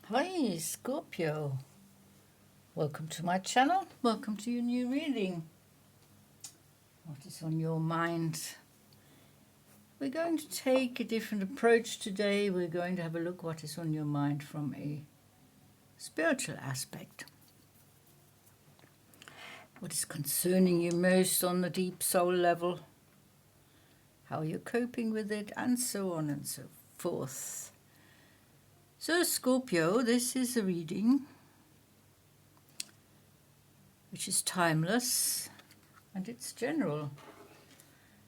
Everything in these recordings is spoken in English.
Hi Scorpio, welcome to my channel, welcome to your new reading. What is on your mind? We're going to take a different approach today. We're going to have a look what is on your mind from a spiritual aspect. What is concerning you most on the deep soul level, how you're coping with it, and so on and so forth. So Scorpio, this is a reading which is timeless and it's general.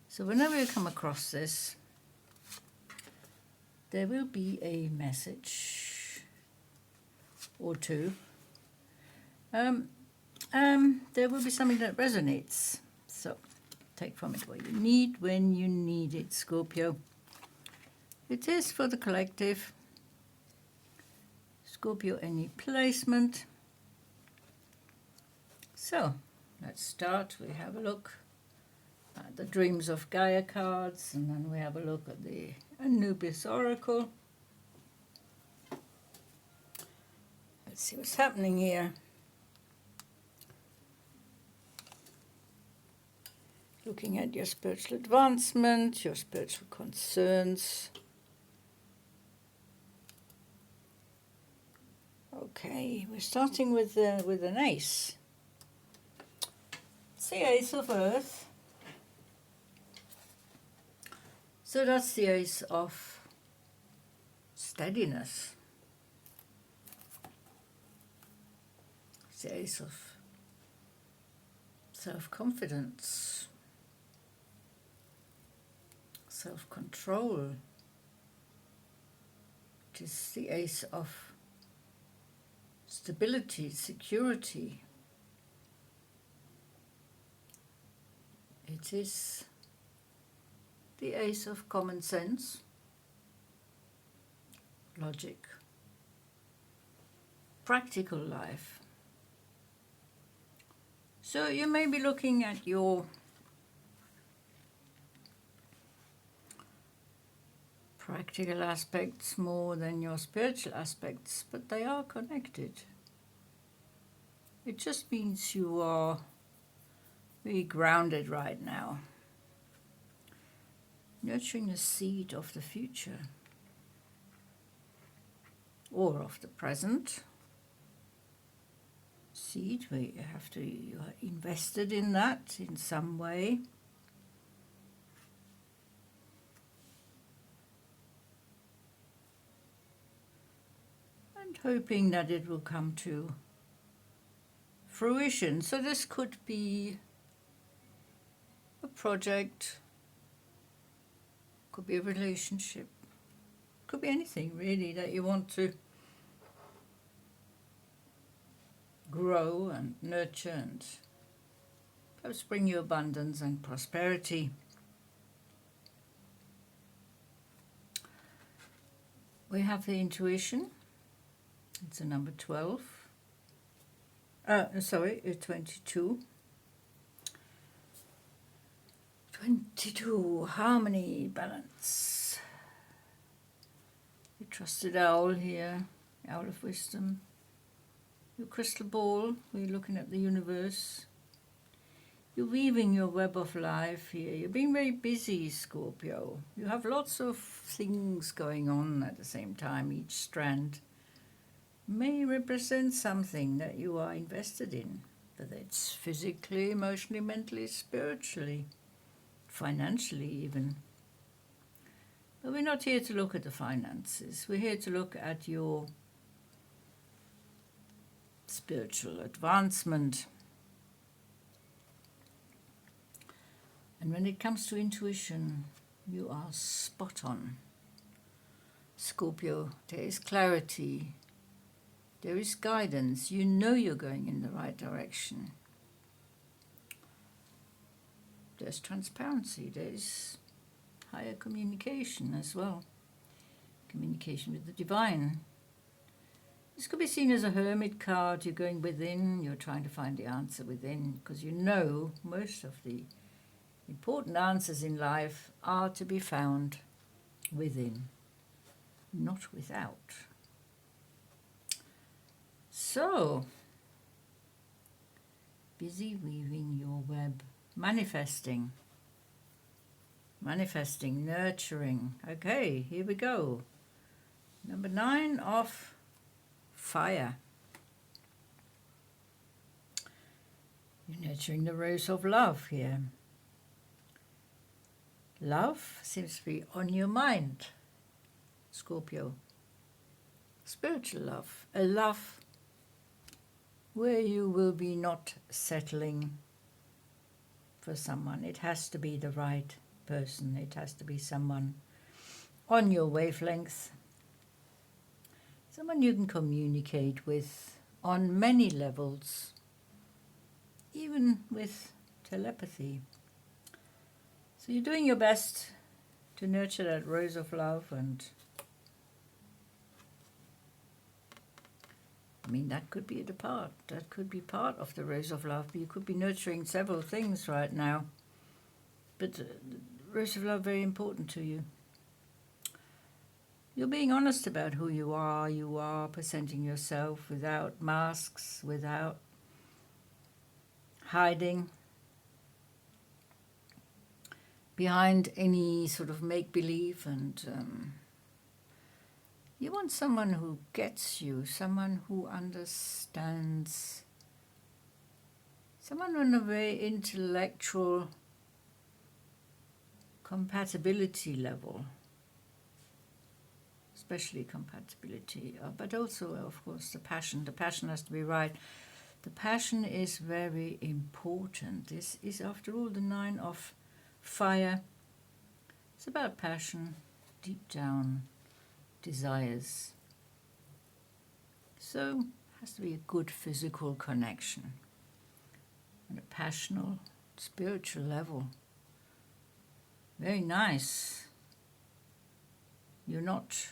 So whenever you come across this, there will be a message or two. There will be something that resonates. So take from it what you need when you need it, Scorpio. It is for the collective. Scorpio, any placement. So let's start. We have a look at the Dreams of Gaia cards, and then we have a look at the Ibis Oracle. Let's see what's happening here. Looking at your spiritual advancement, your spiritual concerns. Okay, we're starting with an ace. It's the Ace of Earth. So that's the Ace of steadiness. It's the Ace of self-confidence, self-control. It is the Ace of stability, security. It is the Ace of common sense, logic, practical life. So you may be looking at your practical aspects more than your spiritual aspects, but they are connected. It just means you are really grounded right now, nurturing the seed of the future or of the present. Seed where you are invested in that in some way. And hoping that it will come to fruition. So this could be a project, could be a relationship, could be anything really that you want to grow and nurture and perhaps bring you abundance and prosperity. We have the intuition. It's a number 12. 22. 22, harmony, balance. Your trusted owl here, owl of wisdom. Your crystal ball, we're looking at the universe. You're weaving your web of life here. You're being very busy, Scorpio. You have lots of things going on at the same time. Each strand may represent something that you are invested in, whether it's physically, emotionally, mentally, spiritually, financially even. But we're not here to look at the finances. We're here to look at your spiritual advancement. And when it comes to intuition, you are spot on. Scorpio, there is clarity, there is guidance. You know you're going in the right direction. There's transparency, there's higher communication as well. Communication with the divine. This could be seen as a hermit card. You're going within, you're trying to find the answer within, because you know most of the important answers in life are to be found within, not without. So, busy weaving your web, manifesting, nurturing. Okay, here we go. Number 9 of fire. You're nurturing the rose of love here. Love seems to be on your mind, Scorpio. Spiritual love, a love where you will be not settling for someone. It has to be the right person. It has to be someone on your wavelength. Someone you can communicate with on many levels, even with telepathy. So you're doing your best to nurture that rose of love, and I mean, that could be that could be part of the rose of love. But you could be nurturing several things right now. But the rose of love, very important to you. You're being honest about who you are. You are presenting yourself without masks, without hiding behind any sort of make-believe, and you want someone who gets you, someone who understands, someone on a very intellectual compatibility level, especially compatibility, but also, of course, the passion. The passion has to be right. The passion is very important. This is, after all, the 9 of fire. It's about passion, deep down desires. So it has to be a good physical connection on a passional, spiritual level. Very nice. You're not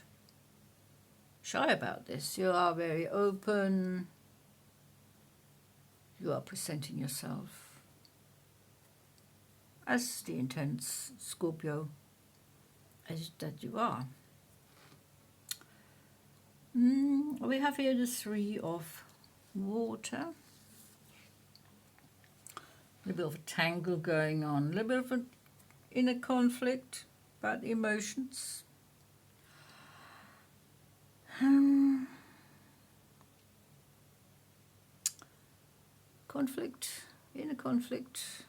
shy about this. You are very open. You are presenting yourself as the intense Scorpio as that you are. We have here the 3 of water. A little bit of a tangle going on, a little bit of an inner conflict about emotions. Conflict, inner conflict,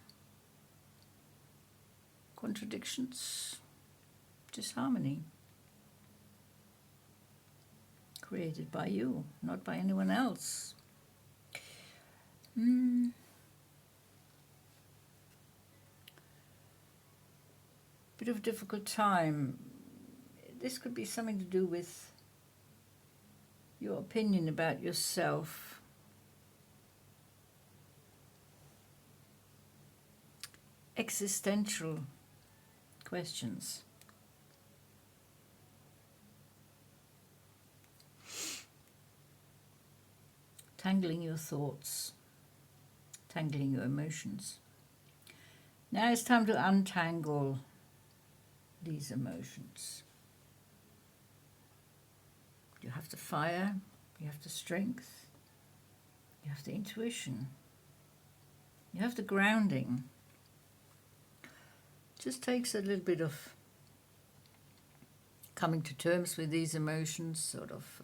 contradictions, disharmony. Created by you, not by anyone else. Bit of a difficult time. This could be something to do with your opinion about yourself. Existential questions. Tangling your thoughts, tangling your emotions. Now it's time to untangle these emotions. You have the fire, you have the strength, you have the intuition, you have the grounding. It just takes a little bit of coming to terms with these emotions, sort of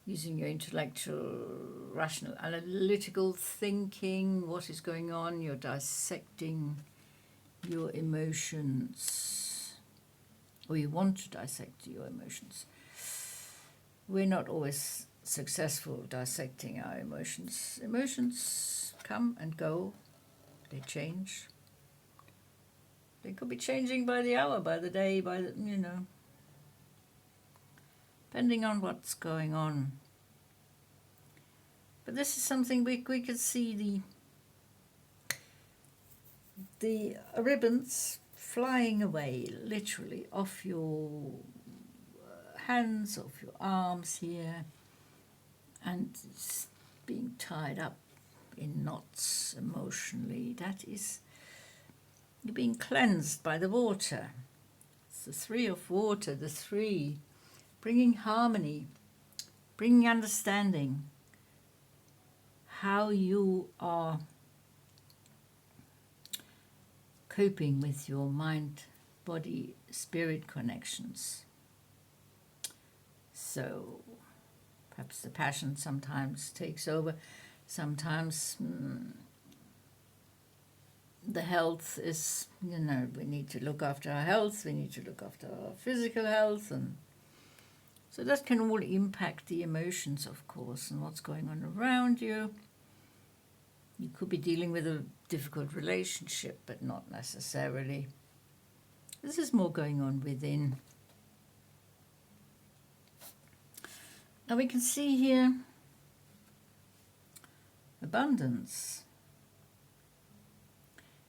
using your intellectual, rational, analytical thinking, what is going on. You're dissecting your emotions, or you want to dissect your emotions. We're not always successful dissecting our emotions. Emotions come and go. They change. They could be changing by the hour, by the day, by the, depending on what's going on. But this is something we could see the ribbons flying away, literally, off your hands, off your arms here, and it's being tied up in knots emotionally. That is, you're being cleansed by the water. It's the 3 of water, the 3, bringing harmony, bringing understanding, how you are coping with your mind, body, spirit connections. So perhaps the passion sometimes takes over, sometimes the health is, we need to look after our health, we need to look after our physical health, and so that can all impact the emotions, of course, and what's going on around you. You could be dealing with a difficult relationship, but not necessarily. This is more going on within. Now we can see here abundance.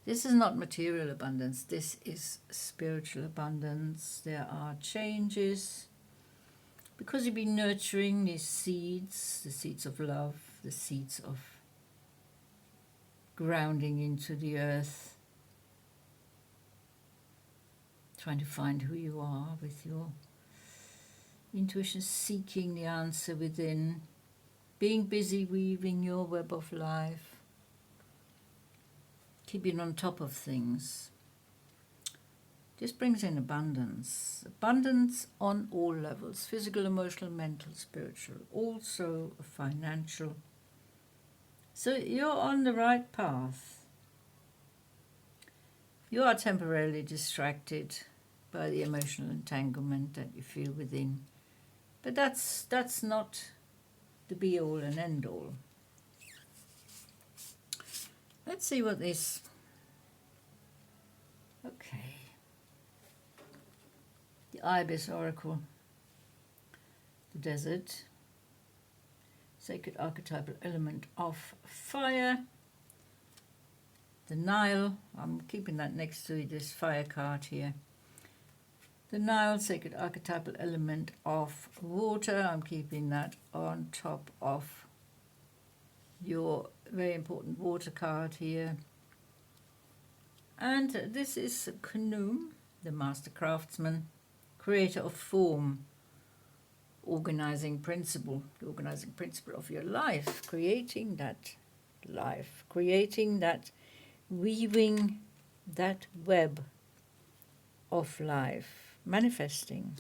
This is not material abundance, this is spiritual abundance. There are changes because you've been nurturing these seeds, the seeds of love, the seeds of grounding into the earth, trying to find who you are with your intuition, seeking the answer within, being busy weaving your web of life, keeping on top of things. This brings in abundance. Abundance on all levels, physical, emotional, mental, spiritual, also financial. So you're on the right path. You are temporarily distracted by the emotional entanglement that you feel within. But that's not the be-all and end-all. Let's see what this... Okay. The Ibis Oracle. The desert. Sacred archetypal element of fire. The Nile. I'm keeping that next to this fire card here. The Nile, sacred archetypal element of water. I'm keeping that on top of your very important water card here. And this is Khnum, the master craftsman, creator of form, organizing principle, the organizing principle of your life, creating that life, creating that, weaving that web of life, manifesting,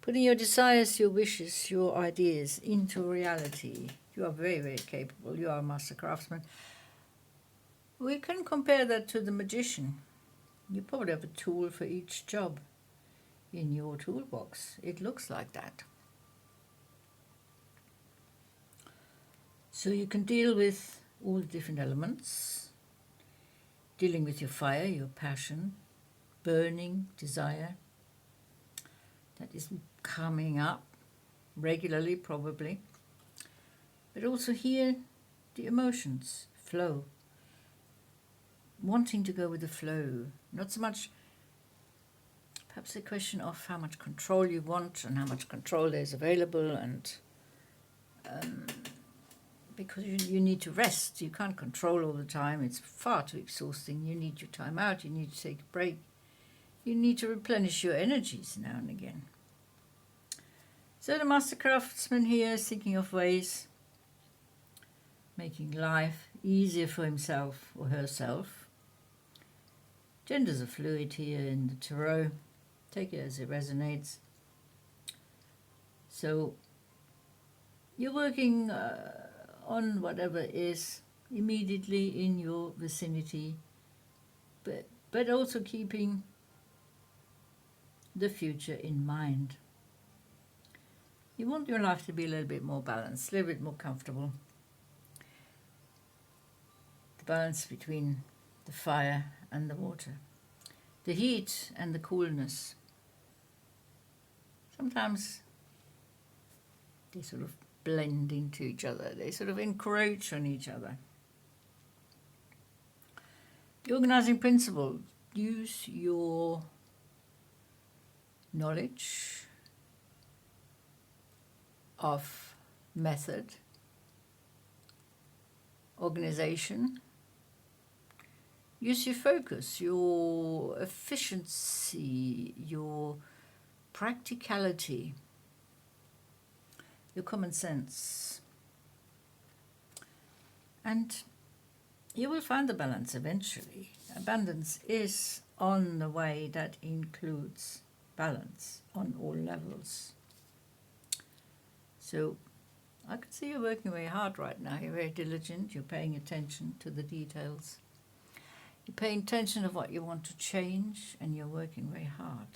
putting your desires, your wishes, your ideas into reality. You are very, very capable. You are a master craftsman. We can compare that to the magician. You probably have a tool for each job in your toolbox. It looks like that. So you can deal with all the different elements, dealing with your fire, your passion, burning desire that is coming up regularly probably. But also here, the emotions, flow, wanting to go with the flow, not so much perhaps a question of how much control you want and how much control there's available, and because you need to rest, you can't control all the time, it's far too exhausting, you need your time out, you need to take a break, you need to replenish your energies now and again. So the master craftsman here is thinking of ways making life easier for himself or herself. Genders are fluid here in the tarot. Take it as it resonates. So you're working on whatever is immediately in your vicinity, but also keeping the future in mind. You want your life to be a little bit more balanced, a little bit more comfortable. The balance between the fire and the water, the heat and the coolness. Sometimes they sort of blend into each other, they sort of encroach on each other. The organizing principle, use your knowledge of method, organization. Use your focus, your efficiency, your practicality, your common sense. And you will find the balance eventually. Abundance is on the way. That includes balance on all levels. So I can see you're working very hard right now. You're very diligent. You're paying attention to the details. You're paying attention of what you want to change, and you're working very hard.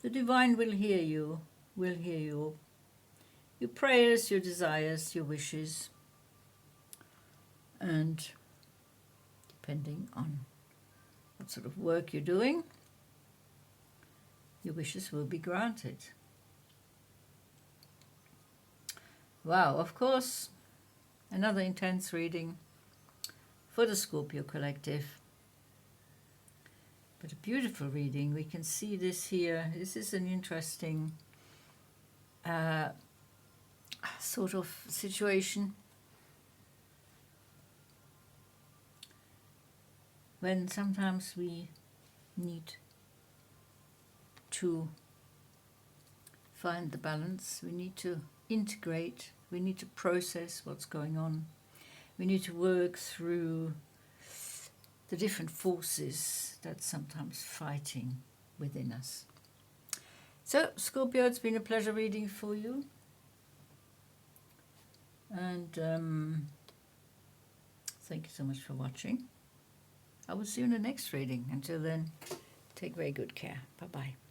The divine will hear you, your prayers, your desires, your wishes, and depending on what sort of work you're doing, your wishes will be granted. Wow, of course, another intense reading for the Scorpio collective. But a beautiful reading. We can see this here. This is an interesting sort of situation when sometimes we need to find the balance. We need to integrate. We need to process what's going on. We need to work through the different forces that's sometimes fighting within us. So, Scorpio, it's been a pleasure reading for you. And thank you so much for watching. I will see you in the next reading. Until then, take very good care. Bye-bye.